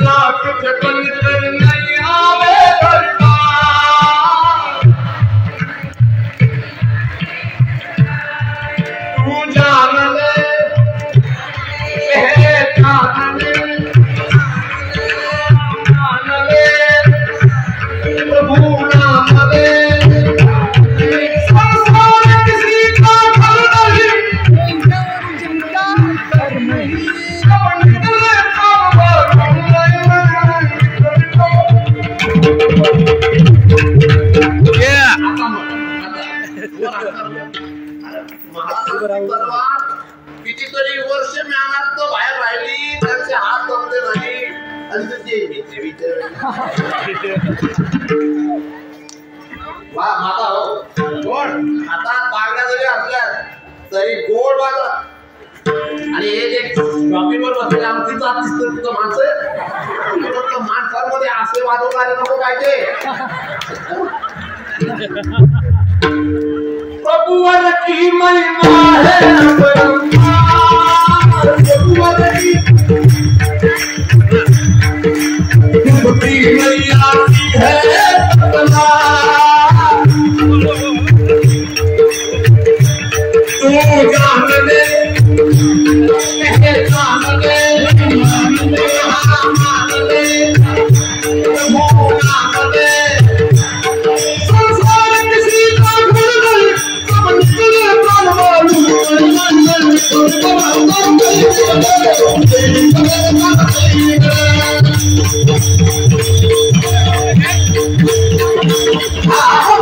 लाख जपन कर नहीं आवे दरबार तू जान ले पहचान ले प्रभु नाम ले संसार किसी का घर नहीं कितीतरी वर्ष मेहनत तो बाहेर राहिली त्यांचे हात जमले नाही आणि माता हो गोड आता बागड्या जरी असल्या तरी गोड वाजा आणि एक शॉपिंगवर बसले आमची जात दिसतं तुझं माणसं माणसांमध्ये असे वाजवणारे नको पाहिजे प्रभुवर की महिमा है प्रभुवर की मैया की है तू जान ले पहचान ले मान ले प्रभु नाम ले संसार किसी का घर नहीं सब निकले प्राण वालू हाँ